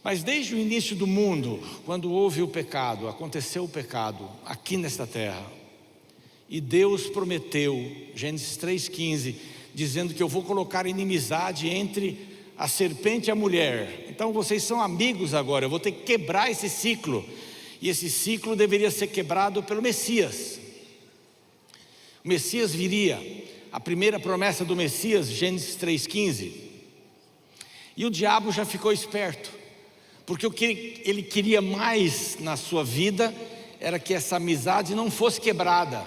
Mas desde o início do mundo, quando houve o pecado, aconteceu o pecado aqui nesta terra, e Deus prometeu, Gênesis 3,15, dizendo que eu vou colocar inimizade entre a serpente e a mulher. Então vocês são amigos agora, eu vou ter que quebrar esse ciclo. E esse ciclo deveria ser quebrado pelo Messias. O Messias viria, a primeira promessa do Messias, Gênesis 3,15. E o diabo já ficou esperto, porque o que ele queria mais na sua vida era que essa amizade não fosse quebrada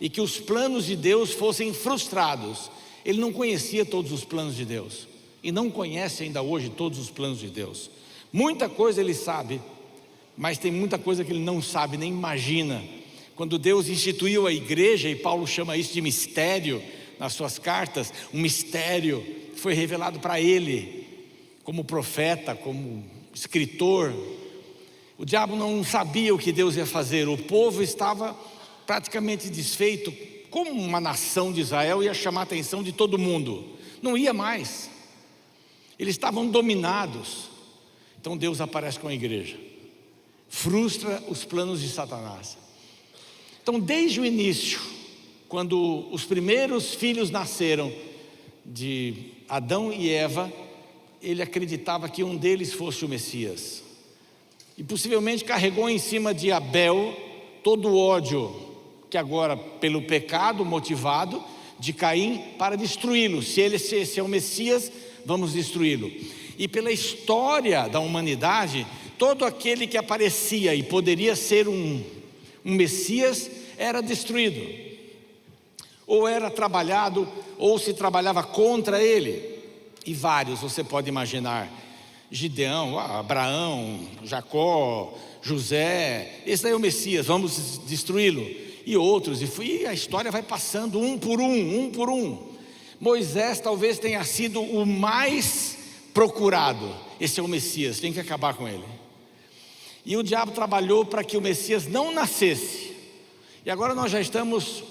e que os planos de Deus fossem frustrados. Ele não conhecia todos os planos de Deus e não conhece ainda hoje todos os planos de Deus. Muita coisa ele sabe, mas tem muita coisa que ele não sabe, nem imagina. Quando Deus instituiu a igreja, e Paulo chama isso de mistério nas suas cartas, um mistério que foi revelado para ele como profeta, como escritor. O diabo não sabia o que Deus ia fazer. O povo estava praticamente desfeito. Como uma nação de Israel ia chamar a atenção de todo mundo? Não ia mais. Eles estavam dominados. Então Deus aparece com a igreja, frustra os planos de Satanás. Então desde o início, quando os primeiros filhos nasceram de Adão e Eva, ele acreditava que um deles fosse o Messias, e possivelmente carregou em cima de Abel todo o ódio que agora, pelo pecado motivado de Caim, para destruí-lo. Se esse é o Messias, vamos destruí-lo. E pela história da humanidade, todo aquele que aparecia e poderia ser um Messias era destruído, ou era trabalhado, ou se trabalhava contra ele. E vários você pode imaginar: Gideão, Abraão, Jacó, José. Esse daí é o Messias, vamos destruí-lo. E outros, e a história vai passando um por um. Moisés talvez tenha sido o mais procurado. Esse é o Messias, tem que acabar com ele. E o diabo trabalhou para que o Messias não nascesse. E agora nós já estamos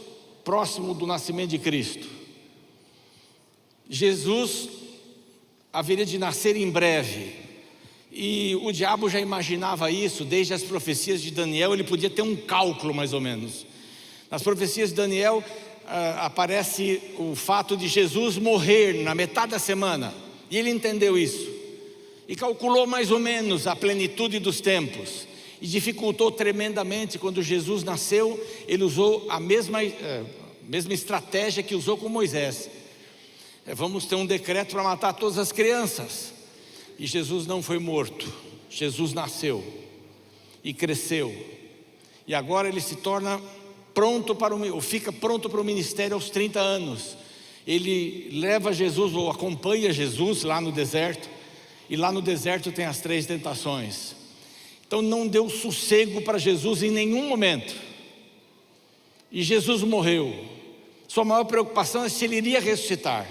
próximo do nascimento de Cristo. Jesus haveria de nascer em breve, e o diabo já imaginava isso desde as profecias de Daniel. Ele podia ter um cálculo mais ou menos. Nas profecias de Daniel aparece o fato de Jesus morrer na metade da semana, e ele entendeu isso e calculou mais ou menos a plenitude dos tempos, e dificultou tremendamente. Quando Jesus nasceu, ele usou a mesma estratégia que usou com Moisés. Vamos ter um decreto para matar todas as crianças. E Jesus não foi morto, Jesus nasceu e cresceu, e agora ele se torna pronto fica pronto para o ministério aos 30 anos. Ele leva Jesus, ou acompanha Jesus lá no deserto, e lá no deserto tem as 3 tentações. Então não deu sossego para Jesus em nenhum momento, e Jesus morreu. Sua maior preocupação é se ele iria ressuscitar.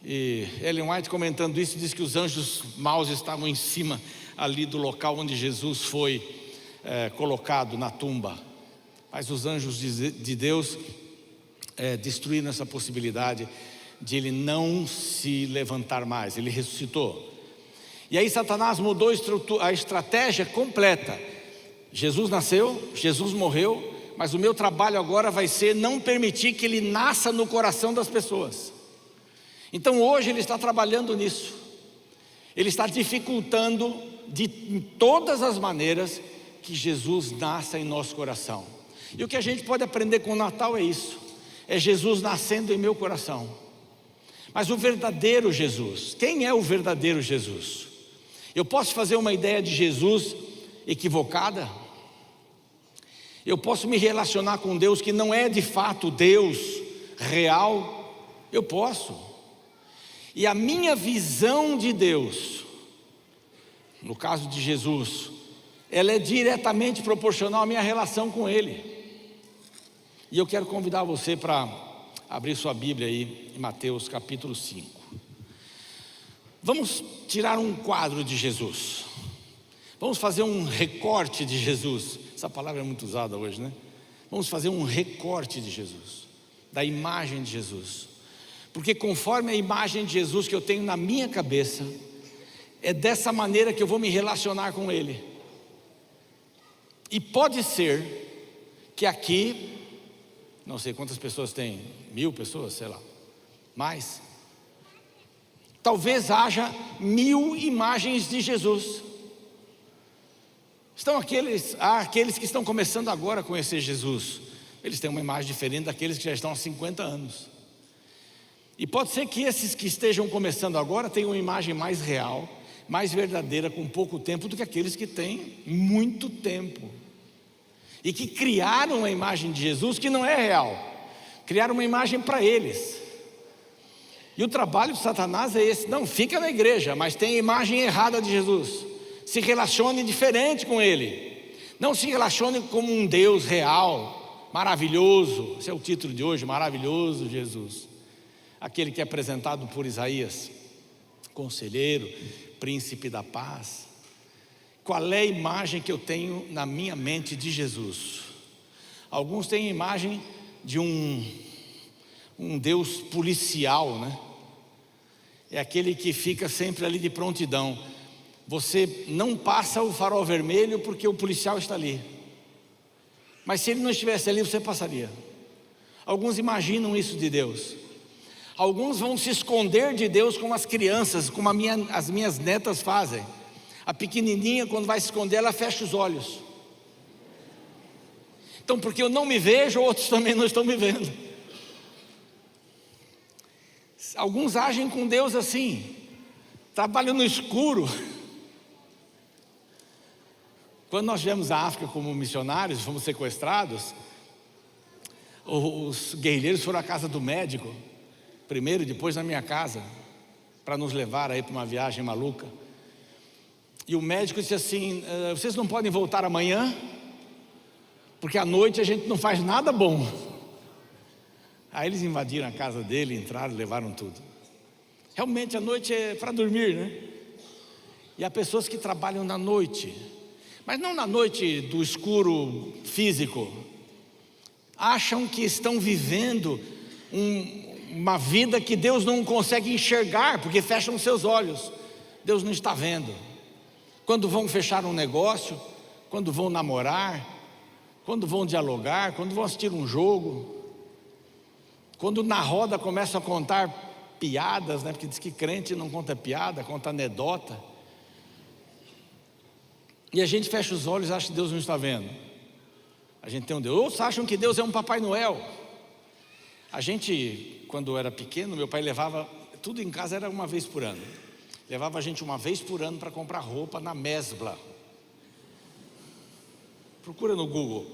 E Ellen White, comentando isso, diz que os anjos maus estavam em cima ali do local onde Jesus foi colocado na tumba. Mas os anjos de Deus destruíram essa possibilidade de ele não se levantar mais. Ele ressuscitou. E aí Satanás mudou a estratégia completa. Jesus nasceu, Jesus morreu, mas o meu trabalho agora vai ser não permitir que ele nasça no coração das pessoas. Então hoje ele está trabalhando nisso. Ele está dificultando de todas as maneiras que Jesus nasça em nosso coração. E o que a gente pode aprender com o Natal é isso: é Jesus nascendo em meu coração. Mas o verdadeiro Jesus, quem é o verdadeiro Jesus? Eu posso fazer uma ideia de Jesus equivocada? Eu posso me relacionar com Deus que não é de fato Deus real? Eu posso. E a minha visão de Deus, no caso de Jesus, ela é diretamente proporcional à minha relação com Ele. E eu quero convidar você para abrir sua Bíblia aí em Mateus capítulo 5. Vamos tirar um quadro de Jesus. Vamos fazer um recorte de Jesus. Essa palavra é muito usada hoje, né? Vamos fazer um recorte de Jesus, da imagem de Jesus. Porque conforme a imagem de Jesus que eu tenho na minha cabeça, É dessa maneira que eu vou me relacionar com Ele. E pode ser que aqui, não sei quantas pessoas tem, 1000 pessoas, sei lá, mais. Talvez haja 1000 imagens de Jesus. Há aqueles que estão começando agora a conhecer Jesus. Eles têm uma imagem diferente daqueles que já estão há 50 anos. E pode ser que esses que estejam começando agora tenham uma imagem mais real, mais verdadeira, com pouco tempo, do que aqueles que têm muito tempo. E que criaram uma imagem de Jesus que não é real. Criaram uma imagem para eles. E o trabalho de Satanás é esse: não, fica na igreja, mas tem a imagem errada de Jesus. Se relacione diferente com Ele. Não se relacione como um Deus real, maravilhoso. Esse é o título de hoje: Maravilhoso Jesus. Aquele que é apresentado por Isaías: Conselheiro, Príncipe da Paz. Qual é a imagem que eu tenho na minha mente de Jesus? Alguns têm a imagem de um Deus policial, né? É aquele que fica sempre ali de prontidão. Você não passa o farol vermelho porque o policial está ali. Mas se ele não estivesse ali, você passaria. Alguns imaginam isso de Deus. Alguns vão se esconder de Deus como as crianças, como as minhas netas fazem. A pequenininha, quando vai se esconder, ela fecha os olhos. Então, porque eu não me vejo, outros também não estão me vendo. Alguns agem com Deus assim, trabalham no escuro. Quando nós viemos à África como missionários, fomos sequestrados, os guerrilheiros foram à casa do médico, primeiro e depois na minha casa, para nos levar aí para uma viagem maluca. E o médico disse assim: vocês não podem voltar amanhã, porque à noite a gente não faz nada bom. Aí eles invadiram a casa dele, entraram e levaram tudo. Realmente a noite é para dormir, né? E há pessoas que trabalham na noite, mas não na noite do escuro físico. Acham que estão vivendo uma vida que Deus não consegue enxergar, porque fecham os seus olhos. Deus não está vendo. Quando vão fechar um negócio, quando vão namorar, quando vão dialogar, quando vão assistir um jogo, quando na roda começam a contar piadas, né? Porque diz que crente não conta piada, conta anedota. E a gente fecha os olhos e acha que Deus não está vendo. A gente tem um Deus. Outros acham que Deus é um Papai Noel. A gente, quando era pequeno, meu pai levava, tudo em casa era uma vez por ano. Levava a gente uma vez por ano para comprar roupa na Mesbla. Procura no Google,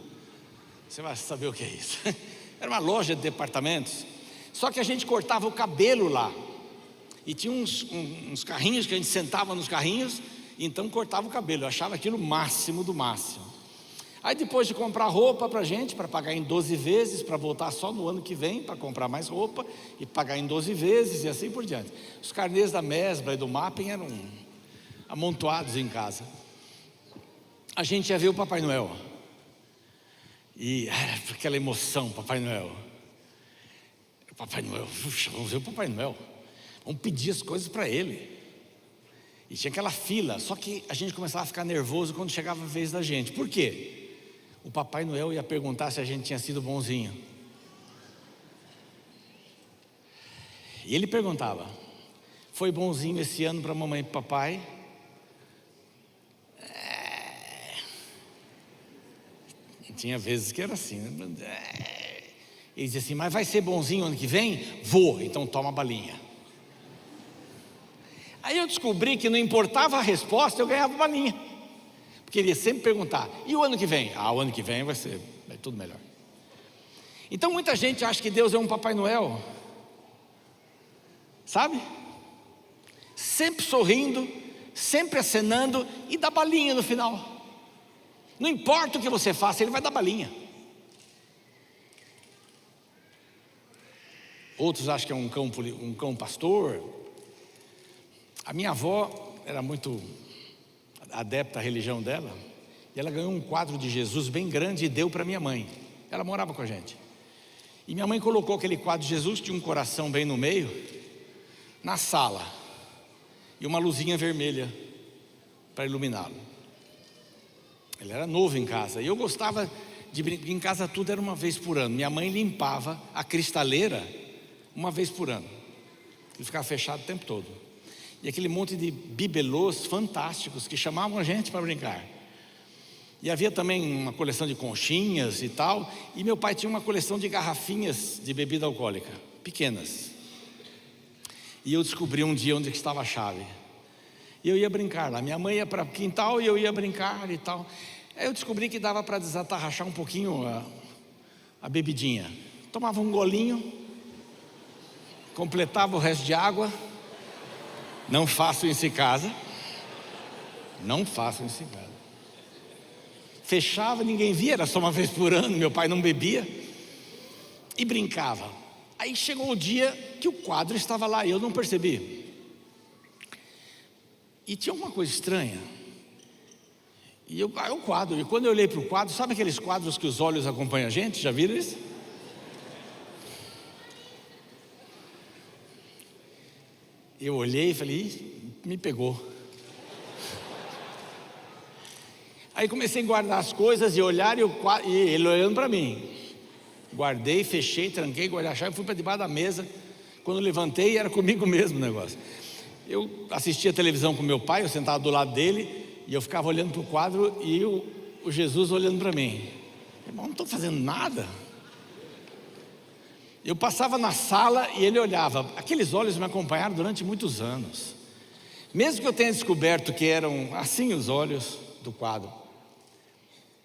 você vai saber o que é isso. Era uma loja de departamentos. Só que a gente cortava o cabelo lá. E tinha uns carrinhos que a gente sentava nos carrinhos, e então cortava o cabelo. Eu achava aquilo o máximo do máximo. Aí depois de comprar roupa para a gente, para pagar em 12 vezes, para voltar só no ano que vem, para comprar mais roupa, e pagar em 12 vezes, e assim por diante. Os carnês da Mesbla e do Mapping eram amontoados em casa. A gente ia ver o Papai Noel. E era aquela emoção, Papai Noel. Papai Noel, puxa, vamos ver o Papai Noel. Vamos pedir as coisas para ele. E tinha aquela fila, só que a gente começava a ficar nervoso quando chegava a vez da gente. Por quê? O Papai Noel ia perguntar se a gente tinha sido bonzinho. E ele perguntava: foi bonzinho esse ano para mamãe e papai? Tinha vezes que era assim, né? Ele dizia assim: mas vai ser bonzinho ano que vem? Vou, então toma a balinha. Aí eu descobri que não importava a resposta, eu ganhava balinha. Porque ele ia sempre perguntar: e o ano que vem? O ano que vem vai tudo melhor. Então muita gente acha que Deus é um Papai Noel, sabe? Sempre sorrindo, sempre acenando e dá balinha no final. Não importa o que você faça, ele vai dar balinha. Outros acham que é um cão pastor. A minha avó era muito adepta à religião dela, e ela ganhou um quadro de Jesus bem grande e deu para minha mãe. Ela morava com a gente. E minha mãe colocou aquele quadro de Jesus, tinha um coração bem no meio, na sala. e uma luzinha vermelha para iluminá-lo. Ele era novo em casa e eu gostava de brincar. Em casa tudo era uma vez por ano. Minha mãe limpava a cristaleira uma vez por ano. Ele ficava fechado o tempo todo. E aquele monte de bibelôs fantásticos que chamavam a gente para brincar. E havia também uma coleção de conchinhas e tal. E meu pai tinha uma coleção de garrafinhas de bebida alcoólica, pequenas. E eu descobri um dia onde estava a chave. E eu ia brincar lá. Minha mãe ia para o quintal e eu ia brincar e tal. Aí eu descobri que dava para desatarrachar um pouquinho a bebidinha. Tomava um golinho, completava o resto de água. Não façam isso em casa. Não façam isso em casa. Fechava, ninguém via, era só uma vez por ano, meu pai não bebia. E brincava. Aí chegou o dia que o quadro estava lá e eu não percebi. E tinha uma coisa estranha. E o quadro, e quando eu olhei para o quadro, sabe aqueles quadros que os olhos acompanham a gente? Já viram isso? Eu olhei e falei, me pegou. Aí comecei a guardar as coisas e olhar e ele olhando para mim. Guardei, fechei, tranquei, guardei a chave e fui para debaixo da mesa. Quando levantei, era comigo mesmo o negócio. Eu assistia televisão com meu pai, eu sentava do lado dele e eu ficava olhando para o quadro e o Jesus olhando para mim. Irmão, não estou fazendo nada. Eu passava na sala e ele olhava. Aqueles olhos me acompanharam durante muitos anos. Mesmo que eu tenha descoberto que eram assim os olhos do quadro.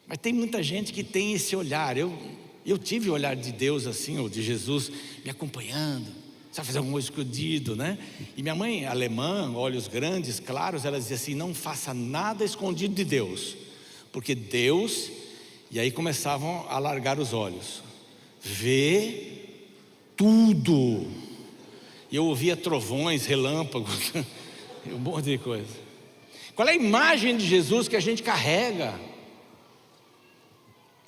Mas tem muita gente que tem esse olhar. Eu tive o olhar de Deus assim, ou de Jesus, me acompanhando. Sabe fazer alguma coisa escondido, né? E minha mãe, alemã, olhos grandes, claros, ela dizia assim, não faça nada escondido de Deus. Porque Deus, e aí começavam a largar os olhos. Vê tudo. E eu ouvia trovões, relâmpagos, um monte de coisa. Qual é a imagem de Jesus que a gente carrega?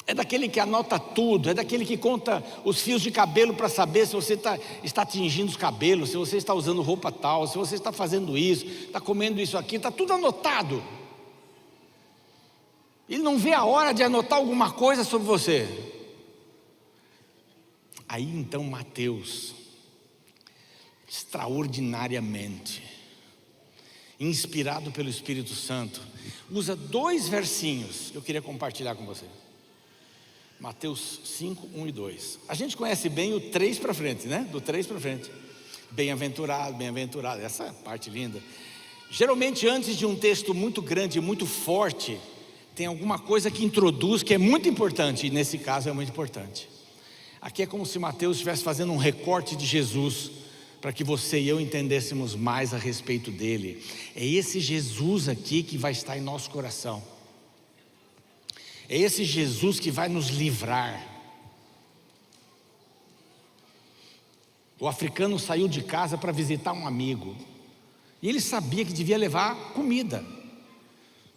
É daquele que anota tudo, é daquele que conta os fios de cabelo para saber se você está tingindo os cabelos, se você está usando roupa tal, se você está fazendo isso, está comendo isso aqui, está tudo anotado. Ele não vê a hora de anotar alguma coisa sobre você. Aí então Mateus, extraordinariamente, inspirado pelo Espírito Santo, usa 2 versinhos que eu queria compartilhar com você. Mateus 5, 1 e 2. A gente conhece bem o 3 para frente, né? Do 3 para frente. Bem-aventurado, bem-aventurado, essa é a parte linda. Geralmente antes de um texto muito grande, muito forte, tem alguma coisa que introduz, que é muito importante, e nesse caso é muito importante. Aqui é como se Mateus estivesse fazendo um recorte de Jesus, para que você e eu entendêssemos mais a respeito dele. É esse Jesus aqui que vai estar em nosso coração. É esse Jesus que vai nos livrar. O africano saiu de casa para visitar um amigo. E ele sabia que devia levar comida.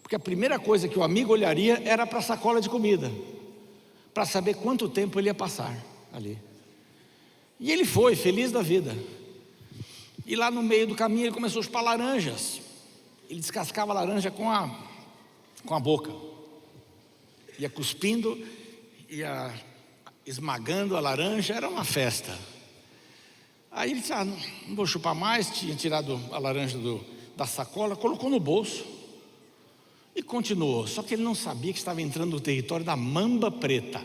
Porque a primeira coisa que o amigo olharia era para a sacola de comida. Para saber quanto tempo ele ia passar ali. E ele foi, feliz da vida. E lá no meio do caminho ele começou a chupar laranjas. Ele descascava a laranja com a boca. Ia cuspindo, ia esmagando a laranja, era uma festa. Aí ele disse, não vou chupar mais, tinha tirado a laranja da sacola, colocou no bolso e continuou. Só que ele não sabia que estava entrando no território da mamba preta.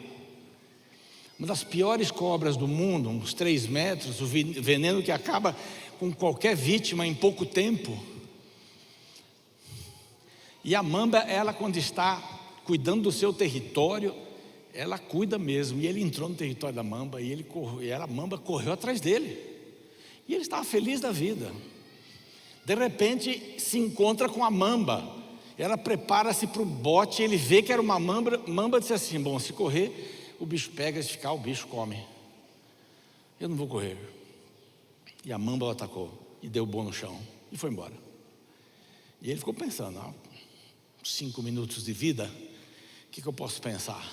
Uma das piores cobras do mundo, uns 3 metros, o veneno que acaba com qualquer vítima em pouco tempo. E a mamba, ela quando está cuidando do seu território, ela cuida mesmo. E ele entrou no território da mamba e a mamba correu atrás dele. E ele estava feliz da vida. De repente se encontra com a mamba. Ela prepara-se para o bote, ele vê que era uma mamba. Mamba disse assim, bom, se correr, o bicho pega, se ficar, o bicho come. Eu não vou correr. E a mamba o atacou e deu bom no chão e foi embora. E ele ficou pensando, 5 minutos de vida, o que eu posso pensar?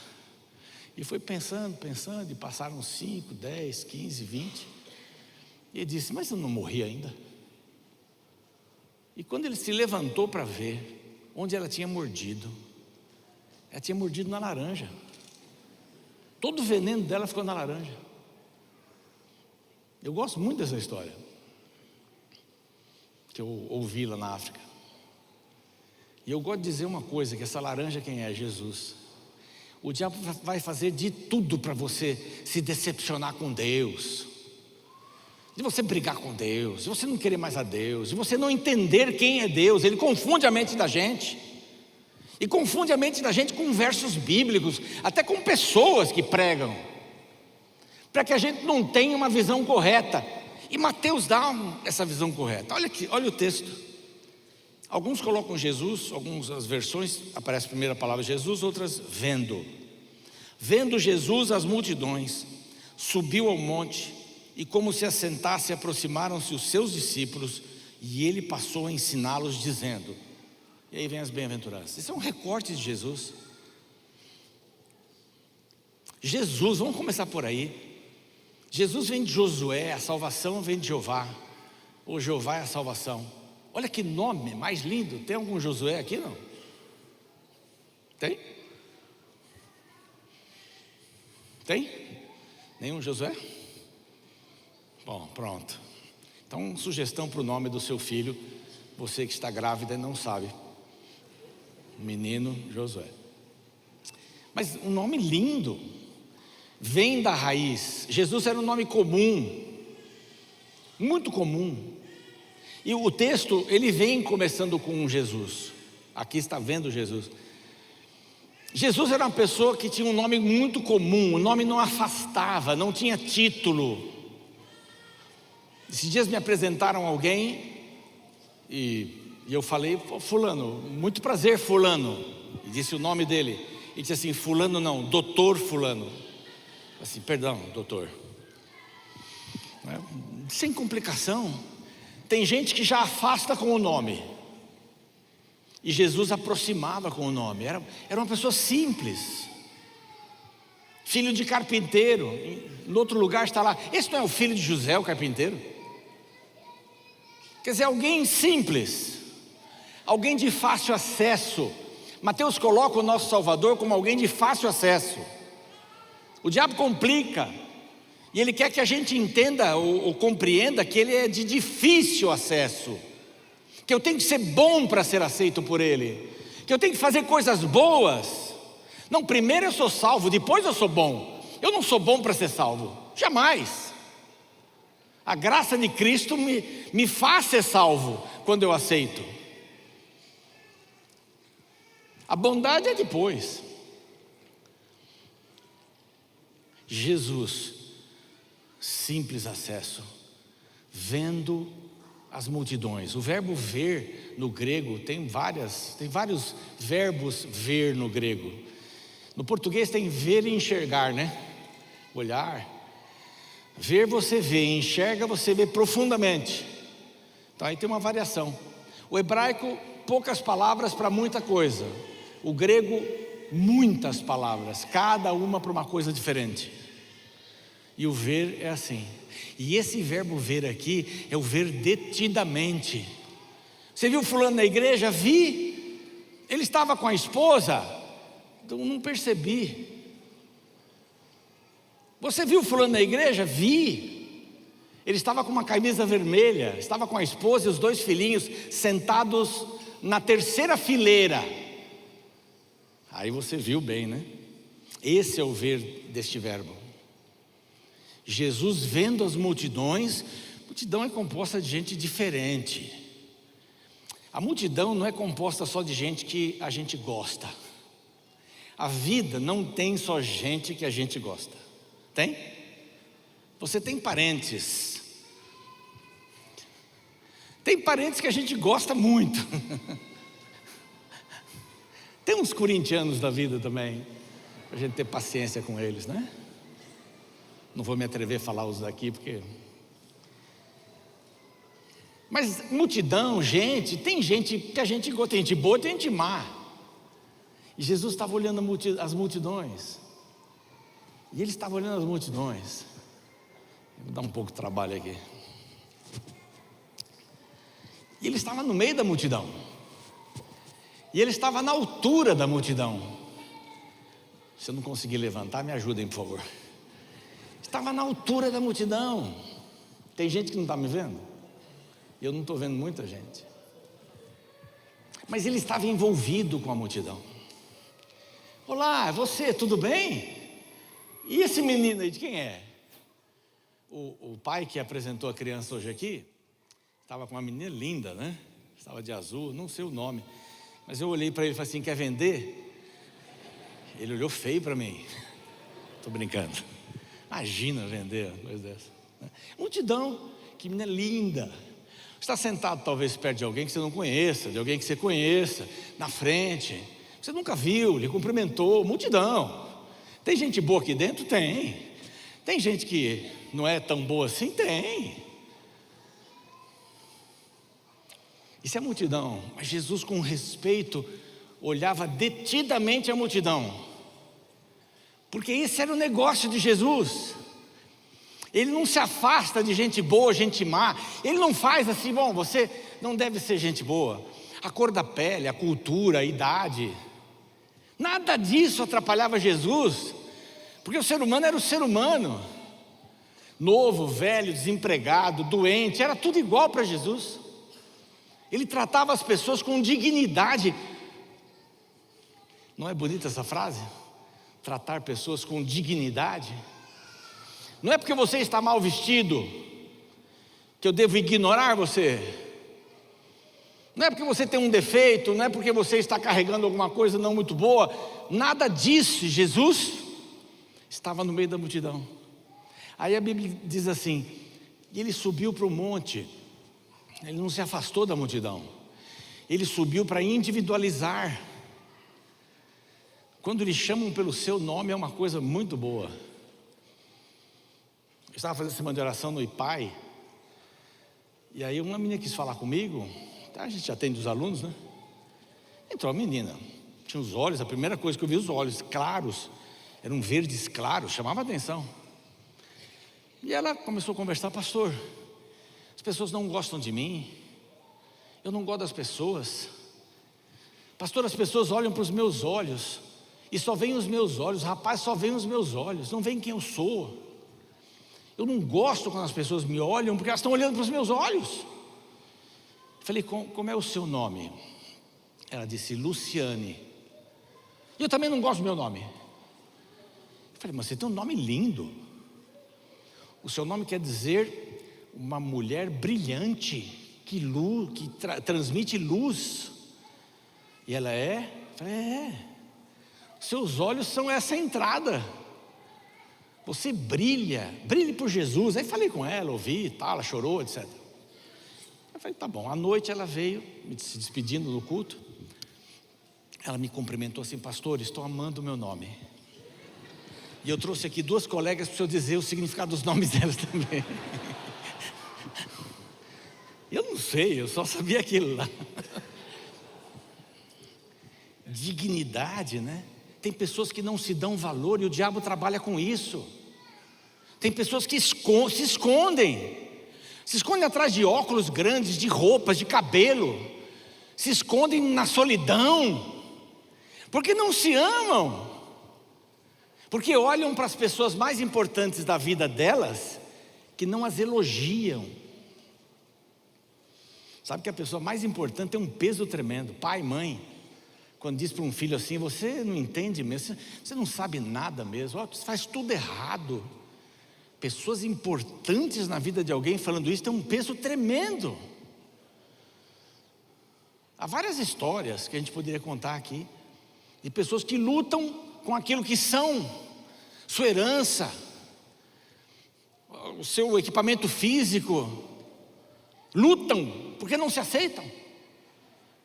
E foi pensando, e passaram 5, 10, 15, 20. E ele disse, mas eu não morri ainda. E quando ele se levantou para ver onde ela tinha mordido na laranja. Todo o veneno dela ficou na laranja. Eu gosto muito dessa história, que eu ouvi lá na África. E eu gosto de dizer uma coisa, que essa laranja quem é? Jesus. O diabo vai fazer de tudo para você se decepcionar com Deus, de você brigar com Deus, de você não querer mais a Deus, de você não entender quem é Deus. Ele confunde a mente da gente, e confunde a mente da gente com versos bíblicos, até com pessoas que pregam, para que a gente não tenha uma visão correta. E Mateus dá essa visão correta. Olha aqui, olha o texto. Alguns colocam Jesus, algumas versões aparece a primeira palavra Jesus, outras vendo. Vendo Jesus as multidões, subiu ao monte, e como se assentasse, aproximaram-se os seus discípulos, e ele passou a ensiná-los, dizendo. E aí vem as bem-aventuranças. Isso é um recorte de Jesus. Jesus, vamos começar por aí. Jesus vem de Josué, a salvação vem de Jeová, ou Jeová é a salvação. Olha que nome mais lindo. Tem algum Josué aqui, não? Tem? Tem? Nenhum Josué? Bom, pronto. Então, sugestão para o nome do seu filho, você que está grávida e não sabe. Menino Josué. Mas um nome lindo, vem da raiz. Jesus era um nome comum, muito comum. E o texto, ele vem começando com Jesus. Aqui está vendo Jesus. Jesus era uma pessoa que tinha um nome muito comum, o nome não afastava, não tinha título. Esses dias me apresentaram alguém e eu falei, fulano, muito prazer fulano, e disse o nome dele, e disse assim, fulano não, doutor fulano. Assim, perdão, doutor. Sem complicação. Tem gente que já afasta com o nome, e Jesus aproximava com o nome. Era uma pessoa simples, filho de carpinteiro. Em outro lugar está lá, esse não é o filho de José, o carpinteiro? Quer dizer, alguém simples, alguém de fácil acesso. Mateus coloca o nosso Salvador como alguém de fácil acesso. O diabo complica, e ele quer que a gente entenda ou compreenda que ele é de difícil acesso, que eu tenho que ser bom para ser aceito por ele, que eu tenho que fazer coisas boas. Não, primeiro eu sou salvo, depois eu sou bom. Eu não sou bom para ser salvo, jamais. A graça de Cristo me faz ser salvo quando eu aceito. A bondade é depois. Jesus, simples acesso, vendo as multidões. O verbo ver no grego tem vários verbos ver no grego. No português tem ver e enxergar, né? Olhar. Ver você vê, enxerga você vê profundamente. Então aí tem uma variação. O hebraico, poucas palavras para muita coisa. O grego, muitas palavras, cada uma para uma coisa diferente. E o ver é assim. E esse verbo ver aqui é o ver detidamente. Você viu fulano na igreja? Vi. Ele estava com a esposa? Então não percebi. Você viu fulano na igreja? Vi. Ele estava com uma camisa vermelha, estava com a esposa e os 2 filhinhos sentados na terceira fileira. Aí você viu bem, né? Esse é o ver deste verbo. Jesus vendo as multidões. Multidão é composta de gente diferente. A multidão não é composta só de gente que a gente gosta. A vida não tem só gente que a gente gosta. Tem? Você tem parentes. Tem parentes que a gente gosta muito. Tem uns corintianos da vida também, para a gente ter paciência com eles, né? Não vou me atrever a falar os daqui, porque... Mas multidão, gente, tem gente que a gente gosta, tem gente boa, tem gente má. E Jesus estava olhando as multidões. E ele estava olhando as multidões. Vou dar um pouco de trabalho aqui. E ele estava no meio da multidão. E ele estava na altura da multidão. Se eu não conseguir levantar, me ajudem, por favor. Estava na altura da multidão. Tem gente que não está me vendo? Eu não estou vendo muita gente. Mas ele estava envolvido com a multidão. Olá, você, tudo bem? E esse menino aí, de quem é? O pai que apresentou a criança hoje aqui, estava com uma menina linda, né? Estava de azul, não sei o nome. Mas eu olhei para ele e falei assim, quer vender? Ele olhou feio para mim. Estou brincando. Imagina vender uma coisa dessa, né? Multidão, que menina linda. Está sentado talvez perto de alguém que você não conheça, de alguém que você conheça, na frente. Você nunca viu, lhe cumprimentou, multidão. Tem gente boa aqui dentro? Tem. Tem gente que não é tão boa assim? Tem. Isso é multidão. Mas Jesus, com respeito, olhava detidamente a multidão. Porque esse era o negócio de Jesus. Ele não se afasta de gente boa, gente má. Ele não faz assim, bom, você não deve ser gente boa. A cor da pele, a cultura, a idade. Nada disso atrapalhava Jesus. Porque o ser humano era o ser humano. Novo, velho, desempregado, doente, era tudo igual para Jesus. Ele tratava as pessoas com dignidade. Não é bonita essa frase? Tratar pessoas com dignidade. Não é porque você está mal vestido que eu devo ignorar você. Não é porque você tem um defeito, não é porque você está carregando alguma coisa não muito boa. Nada disso. Jesus estava no meio da multidão. Aí a Bíblia diz assim, ele subiu para o monte. Ele não se afastou da multidão. Ele subiu para individualizar. Quando lhe chamam pelo seu nome é uma coisa muito boa. Eu estava fazendo semana de oração no IPAI. E aí uma menina quis falar comigo. A gente atende os alunos, né? Entrou a menina. Tinha os olhos, a primeira coisa que eu vi, os olhos claros. Eram verdes claros, chamava a atenção. E ela começou a conversar, pastor, as pessoas não gostam de mim. Eu não gosto das pessoas. Pastor, as pessoas olham para os meus olhos e só veem os meus olhos. Rapaz, só veem os meus olhos, não veem quem eu sou. Eu não gosto quando as pessoas me olham, porque elas estão olhando para os meus olhos. Falei, como é o seu nome? Ela disse, Luciane. E eu também não gosto do meu nome. Falei, mas você tem um nome lindo. O seu nome quer dizer uma mulher brilhante, que transmite luz. E ela é? Falei, seus olhos são essa entrada. Você brilha, brilhe por Jesus. Aí falei com ela, ouvi, tá, ela chorou, etc. Eu falei, tá bom. À noite ela veio, se despedindo do culto. Ela me cumprimentou assim, pastor, estou amando o meu nome. E eu trouxe aqui 2 colegas para o senhor dizer o significado dos nomes delas também. Eu não sei, eu só sabia aquilo lá. Dignidade, né? Tem pessoas que não se dão valor e o diabo trabalha com isso. Tem pessoas que se escondem. Se escondem atrás de óculos grandes, de roupas, de cabelo. Se escondem na solidão. Porque não se amam. Porque olham para as pessoas mais importantes da vida delas, que não as elogiam. Sabe que a pessoa mais importante tem um peso tremendo. Pai, mãe, quando diz para um filho assim, você não entende mesmo, você não sabe nada mesmo, você faz tudo errado. Pessoas importantes na vida de alguém falando isso tem um peso tremendo. Há várias histórias que a gente poderia contar aqui, de pessoas que lutam com aquilo que são, sua herança, o seu equipamento físico, lutam porque não se aceitam.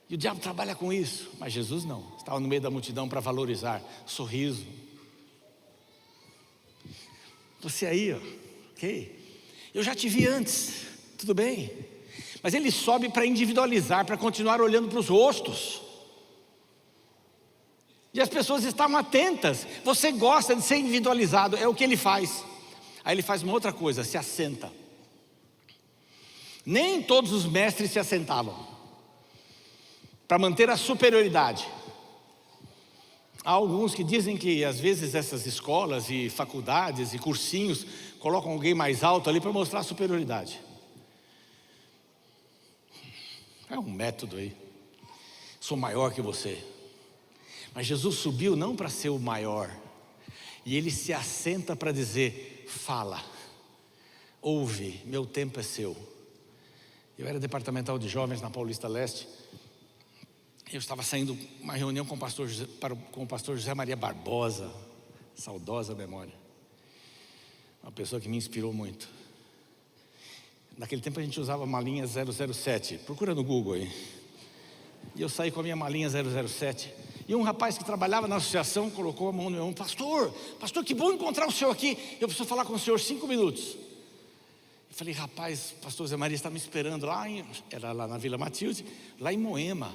E o diabo trabalha com isso, mas Jesus não, estava no meio da multidão para valorizar, sorriso. Você aí, ó, ok? Eu já te vi antes, tudo bem? Mas ele sobe para individualizar, para continuar olhando para os rostos. E as pessoas estavam atentas. Você gosta de ser individualizado, é o que ele faz. Aí ele faz uma outra coisa, se assenta. Nem todos os mestres se assentavam para manter a superioridade. Há alguns que dizem que às vezes essas escolas e faculdades e cursinhos colocam alguém mais alto ali para mostrar a superioridade. É um método aí. Sou maior que você. Mas Jesus subiu não para ser o maior. E ele se assenta para dizer: fala, ouve, meu tempo é seu. Eu era departamental de jovens na Paulista Leste. Eu estava saindo uma reunião com o pastor José Maria Barbosa, saudosa memória. Uma pessoa que me inspirou muito. Naquele tempo a gente usava a malinha 007, procura no Google aí. E eu saí com a minha malinha 007. E um rapaz que trabalhava na associação colocou a mão no meu ombro: pastor, que bom encontrar o senhor aqui. Eu preciso falar com o senhor 5 minutos. Eu falei: rapaz, pastor José Maria está me esperando era lá na Vila Matilde, lá em Moema.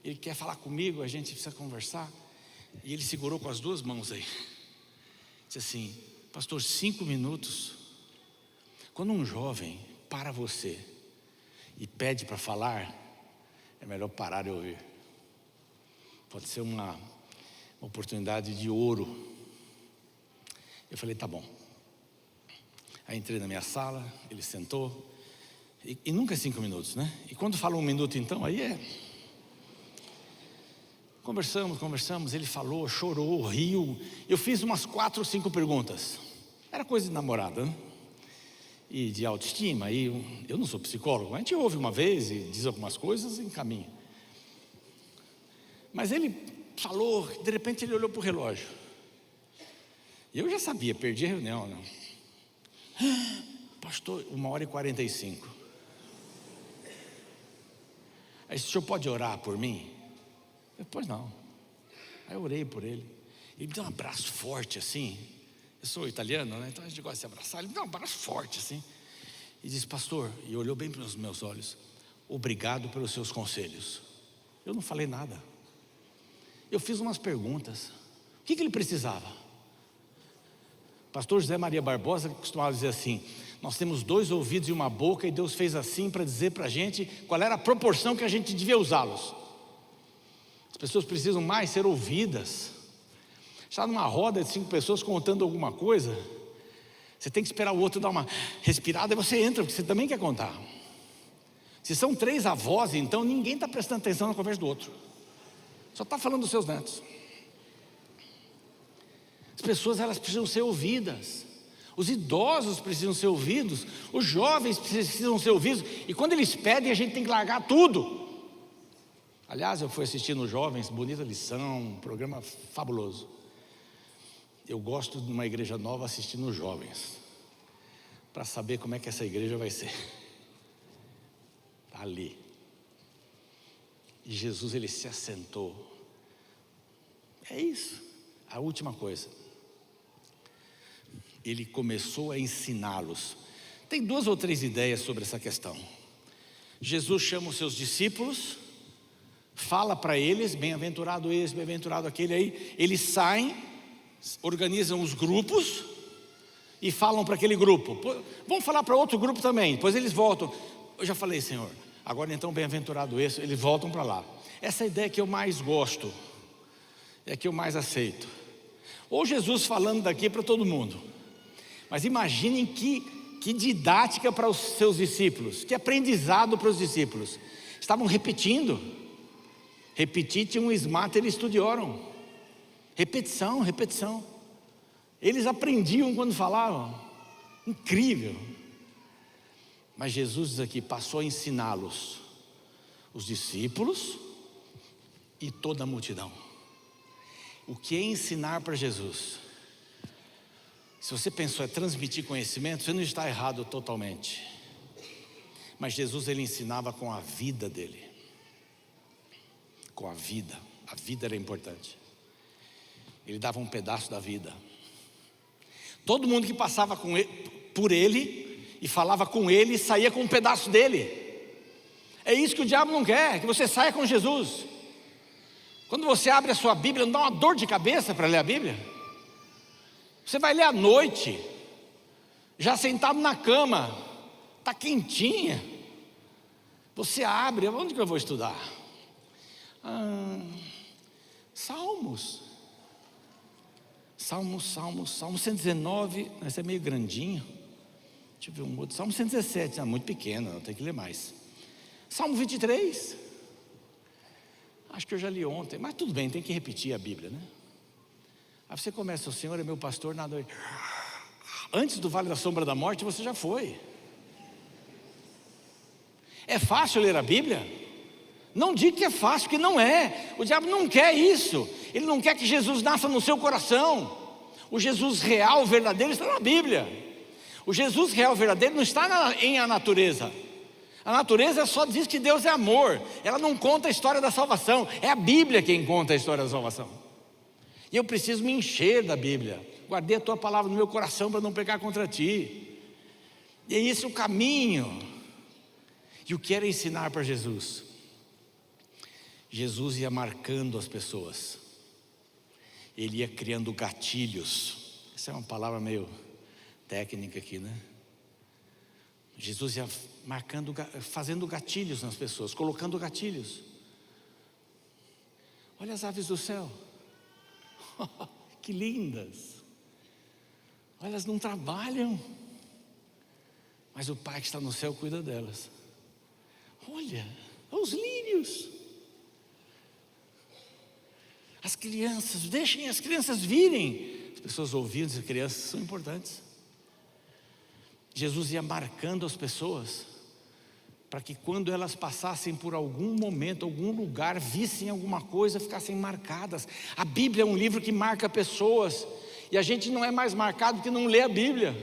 Ele quer falar comigo, a gente precisa conversar. E ele segurou com as 2 mãos aí. Disse assim: pastor, 5 minutos. Quando um jovem para você e pede para falar, é melhor parar e ouvir. Pode ser uma oportunidade de ouro. Eu falei: tá bom. Aí entrei na minha sala, ele sentou. E nunca é 5 minutos, né? E quando fala 1 minuto, então, aí é... Conversamos, ele falou, chorou, riu. Eu fiz umas 4 ou 5 perguntas. Era coisa de namorada, né? E de autoestima. E eu não sou psicólogo, a gente ouve uma vez e diz algumas coisas e encaminha. Mas ele falou, de repente ele olhou para o relógio. E eu já sabia, perdi a reunião, né? Pastor, 1h45. Aí, o senhor pode orar por mim? Pois não. Aí eu orei por ele. Ele me deu um abraço forte assim. Eu sou italiano, né? Então a gente gosta de se abraçar. Ele me deu um abraço forte assim. E disse: pastor, e olhou bem para os meus olhos: obrigado pelos seus conselhos. Eu não falei nada. Eu fiz umas perguntas. O que ele precisava? Pastor José Maria Barbosa costumava dizer assim: nós temos 2 ouvidos e uma boca, e Deus fez assim para dizer para a gente qual era a proporção que a gente devia usá-los. As pessoas precisam mais ser ouvidas. Está numa roda de 5 pessoas contando alguma coisa, você tem que esperar o outro dar uma respirada e você entra, porque você também quer contar. Se são 3 avós, então ninguém está prestando atenção na conversa do outro, só está falando dos seus netos. As pessoas, elas precisam ser ouvidas. Os idosos precisam ser ouvidos. Os jovens precisam ser ouvidos. E quando eles pedem, a gente tem que largar tudo. Aliás, eu fui assistir nos Jovens, bonita lição, um programa fabuloso. Eu gosto de uma igreja nova assistir nos Jovens, para saber como é que essa igreja vai ser. Está ali. E Jesus, ele se assentou. É isso. A última coisa. Ele começou a ensiná-los. Tem 2 ou 3 ideias sobre essa questão. Jesus chama os seus discípulos, fala para eles: bem-aventurado esse, bem-aventurado aquele. Aí eles saem, organizam os grupos e falam para aquele grupo. Vamos falar para outro grupo também. Depois eles voltam: eu já falei, Senhor, agora então bem-aventurado esse. Eles voltam para lá. Essa é a ideia que eu mais gosto, é a que eu mais aceito. Ou Jesus falando daqui para todo mundo. Mas imaginem que didática para os seus discípulos, que aprendizado para os discípulos. Estavam repetindo. Repetitium is mater studiorum. Repetição. Eles aprendiam quando falavam. Incrível. Mas Jesus aqui passou a ensiná-los, os discípulos e toda a multidão. O que é ensinar para Jesus? Se você pensou é transmitir conhecimento, você não está errado totalmente. Mas Jesus, ele ensinava com a vida dele. Com a vida era importante. Ele dava um pedaço da vida. Todo mundo que passava por ele e falava com ele, saía com um pedaço dele. É isso que o diabo não quer, que você saia com Jesus. Quando você abre a sua Bíblia, não dá uma dor de cabeça para ler a Bíblia? Você vai ler à noite, já sentado na cama, está quentinha. Você abre, onde que eu vou estudar? Salmos. Salmo 119, esse é meio grandinho. Deixa eu ver um outro. Salmo 117, muito pequeno, tem que ler mais. Salmo 23. Acho que eu já li ontem, mas tudo bem, tem que repetir a Bíblia, né? Aí você começa, o Senhor é meu pastor, nada. Antes do vale da sombra da morte, você já foi. É fácil ler a Bíblia? Não diga que é fácil, porque não é. O diabo não quer isso. Ele não quer que Jesus nasça no seu coração. O Jesus real, verdadeiro, está na Bíblia. O Jesus real, verdadeiro, não está em a natureza. A natureza só diz que Deus é amor. Ela não conta a história da salvação. É a Bíblia quem conta a história da salvação. E eu preciso me encher da Bíblia. Guardei a tua palavra no meu coração para não pecar contra ti. E é esse o caminho. E o que era ensinar para Jesus? Jesus ia marcando as pessoas. Ele ia criando gatilhos. Essa é uma palavra meio técnica aqui, né? Jesus ia marcando, fazendo gatilhos nas pessoas, colocando gatilhos. Olha as aves do céu. Que lindas. Olha, elas não trabalham, mas o Pai que está no céu cuida delas. Olha os lírios. As crianças, deixem as crianças virem. As pessoas ouvindo, as crianças são importantes. Jesus ia marcando as pessoas, para que quando elas passassem por algum momento, algum lugar, vissem alguma coisa, ficassem marcadas. A Bíblia é um livro que marca pessoas, e a gente não é mais marcado porque não lê a Bíblia.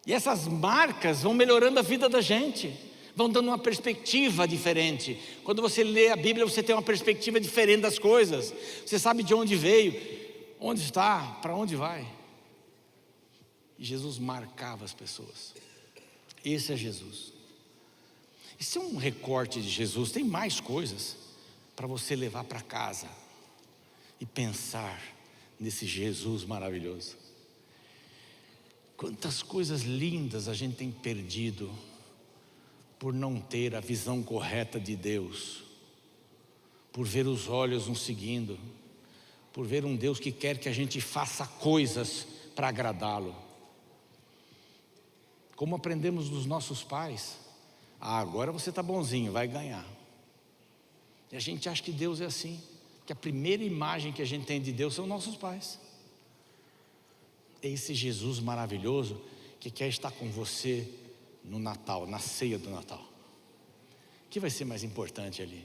E essas marcas vão melhorando a vida da gente, vão dando uma perspectiva diferente. Quando você lê a Bíblia, você tem uma perspectiva diferente das coisas. Você sabe de onde veio, onde está, para onde vai. E Jesus marcava as pessoas. Esse é Jesus. Isso é um recorte de Jesus. Tem mais coisas para você levar para casa e pensar nesse Jesus maravilhoso. Quantas coisas lindas a gente tem perdido por não ter a visão correta de Deus, por ver os olhos nos seguindo, por ver um Deus que quer que a gente faça coisas para agradá-lo. Como aprendemos dos nossos pais: agora você está bonzinho, vai ganhar. E a gente acha que Deus é assim, que a primeira imagem que a gente tem de Deus são nossos pais. É esse Jesus maravilhoso que quer estar com você no Natal, na ceia do Natal. O que vai ser mais importante ali?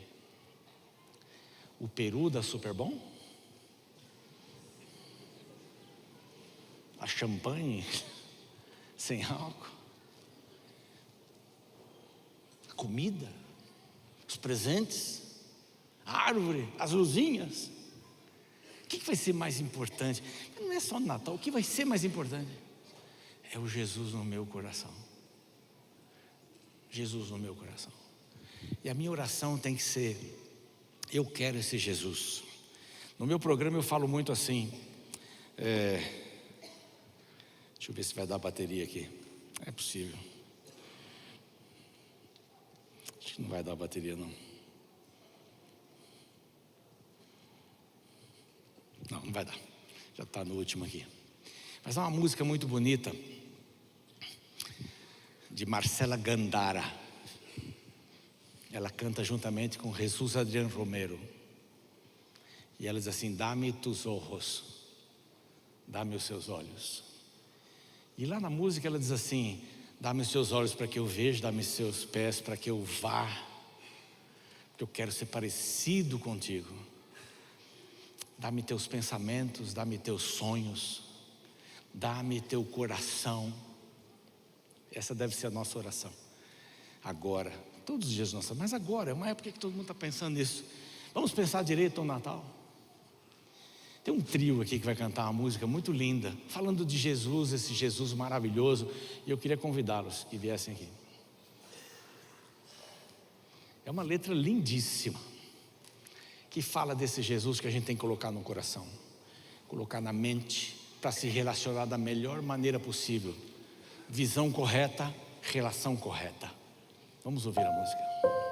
O peru da Super Bom? A champanhe sem álcool? A comida? Os presentes? A árvore? As luzinhas? O que vai ser mais importante? Não é só no Natal. O que vai ser mais importante? É o Jesus no meu coração. Jesus no meu coração. E a minha oração tem que ser: eu quero esse Jesus. No meu programa eu falo muito assim, deixa eu ver se vai dar bateria aqui. É possível. Acho que não vai dar bateria não. Não vai dar. Já está no último aqui. Mas é uma música muito bonita, de Marcela Gandara. Ela canta juntamente com Jesus Adriano Romero. E ela diz assim: dá-me tus ojos, dá-me os seus olhos. E lá na música ela diz assim: dá-me os seus olhos para que eu veja, dá-me os seus pés para que eu vá, porque eu quero ser parecido contigo. Dá-me teus pensamentos, dá-me teus sonhos, dá-me teu coração. Essa deve ser a nossa oração. Agora, todos os dias nossa, mas agora é uma época que todo mundo está pensando nisso. Vamos pensar direito no Natal. Tem um trio aqui que vai cantar uma música muito linda, falando de Jesus, esse Jesus maravilhoso. E eu queria convidá-los que viessem aqui. É uma letra lindíssima, que fala desse Jesus que a gente tem que colocar no coração, colocar na mente, para se relacionar da melhor maneira possível visão correta, relação correta. Vamos ouvir a música.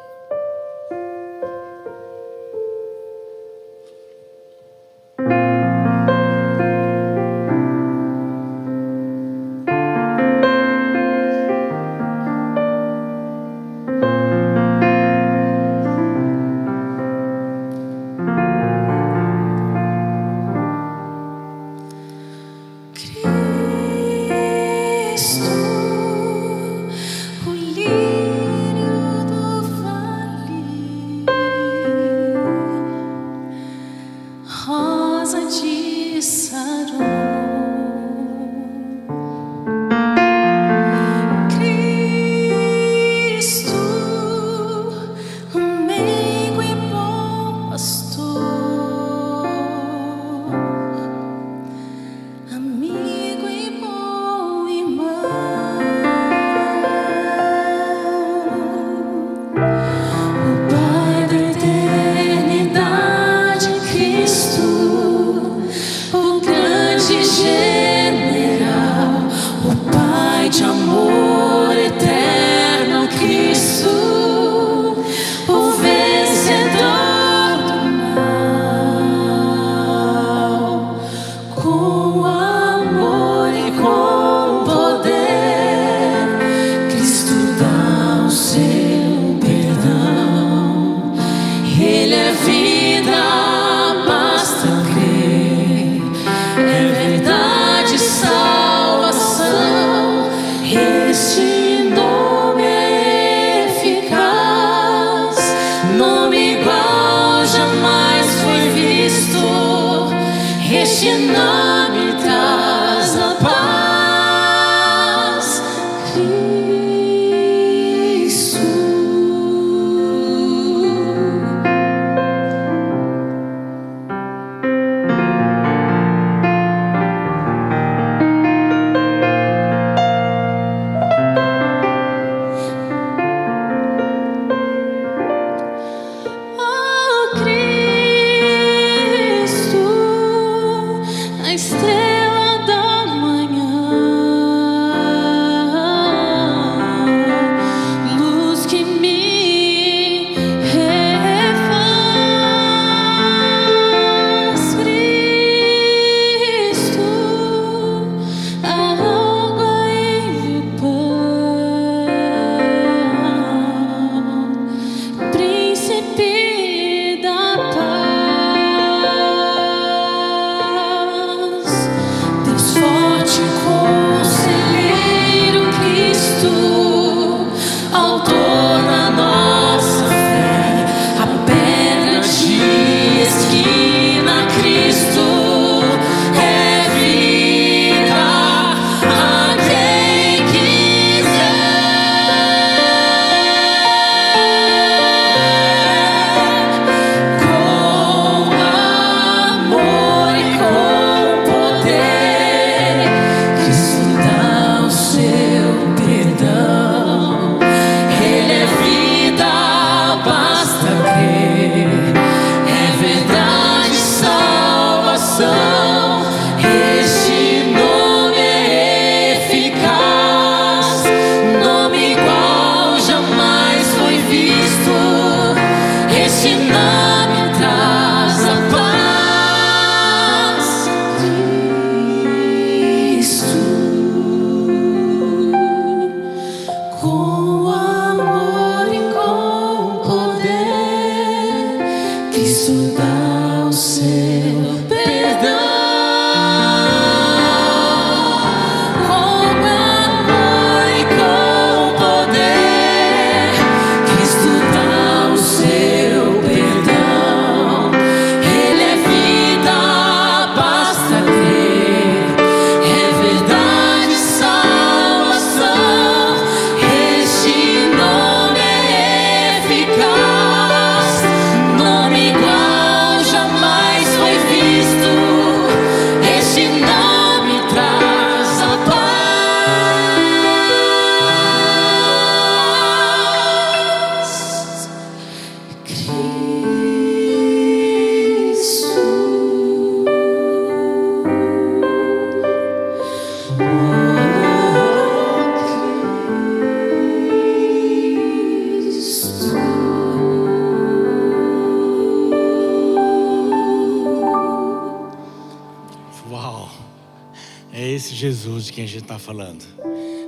esse Jesus de quem a gente está falando?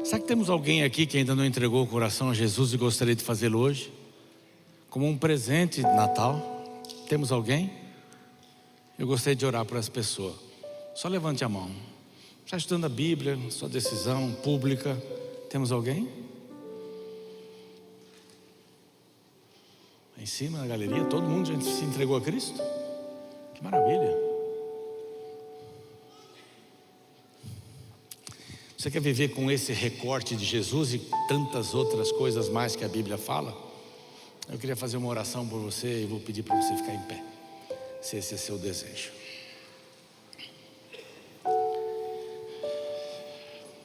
Será que temos alguém aqui que ainda não entregou o coração a Jesus e gostaria de fazê-lo hoje? Como um presente de Natal? Temos alguém? Eu gostaria de orar por essa pessoa. Só levante a mão. Está estudando a Bíblia, sua decisão pública. Temos alguém? Em cima na galeria, todo mundo já se entregou a Cristo? Que maravilha! Você quer viver com esse recorte de Jesus e tantas outras coisas mais que a Bíblia fala? Eu queria fazer uma oração por você e vou pedir para você ficar em pé, se esse é seu desejo.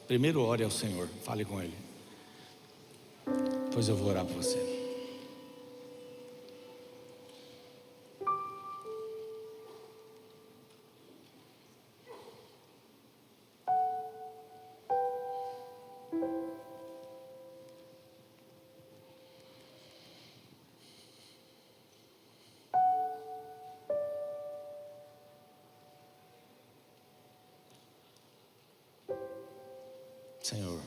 Primeiro ore ao Senhor, fale com Ele. Depois eu vou orar por você. Senhor,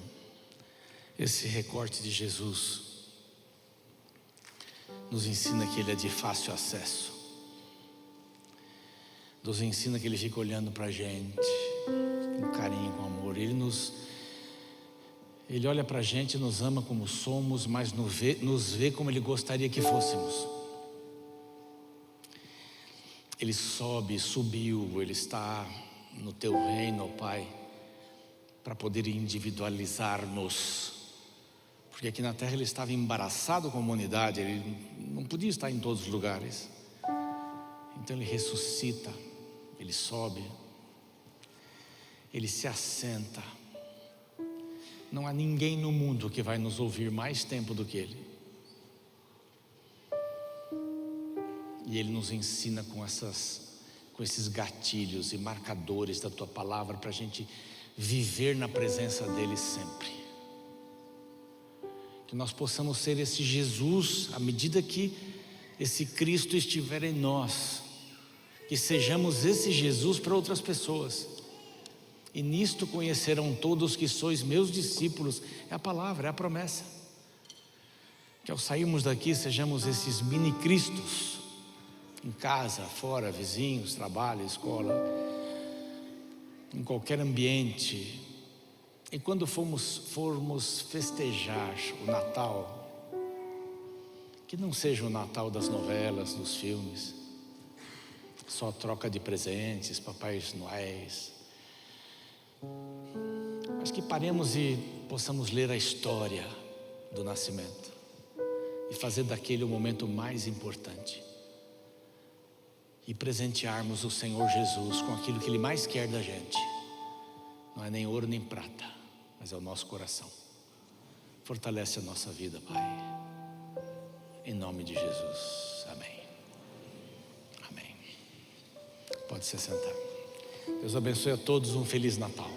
esse recorte de Jesus nos ensina que Ele é de fácil acesso, nos ensina que Ele fica olhando para a gente com carinho, com amor. Ele olha para a gente, nos ama como somos, mas nos vê como Ele gostaria que fôssemos. Ele subiu, Ele está no Teu reino, Pai, para poder individualizar-nos, porque aqui na terra Ele estava embaraçado com a humanidade, Ele não podia estar em todos os lugares. Então Ele ressuscita, Ele sobe, Ele se assenta. Não há ninguém no mundo que vai nos ouvir mais tempo do que Ele. E Ele nos ensina com esses gatilhos e marcadores da Tua palavra para a gente viver na presença dEle sempre. Que nós possamos ser esse Jesus à medida que esse Cristo estiver em nós. Que sejamos esse Jesus para outras pessoas. E nisto conhecerão todos que sois meus discípulos. É a palavra, é a promessa. Que ao sairmos daqui sejamos esses mini Cristos. Em casa, fora, vizinhos, trabalho, escola, em qualquer ambiente. E quando formos festejar o Natal, que não seja o Natal das novelas, dos filmes, só troca de presentes, papais noéis, mas que paremos e possamos ler a história do nascimento e fazer daquele o momento mais importante e presentearmos o Senhor Jesus com aquilo que Ele mais quer da gente. Não é nem ouro nem prata, mas é o nosso coração. Fortalece a nossa vida, Pai, em nome de Jesus, amém. Amém. Pode se sentar. Deus abençoe a todos, um Feliz Natal.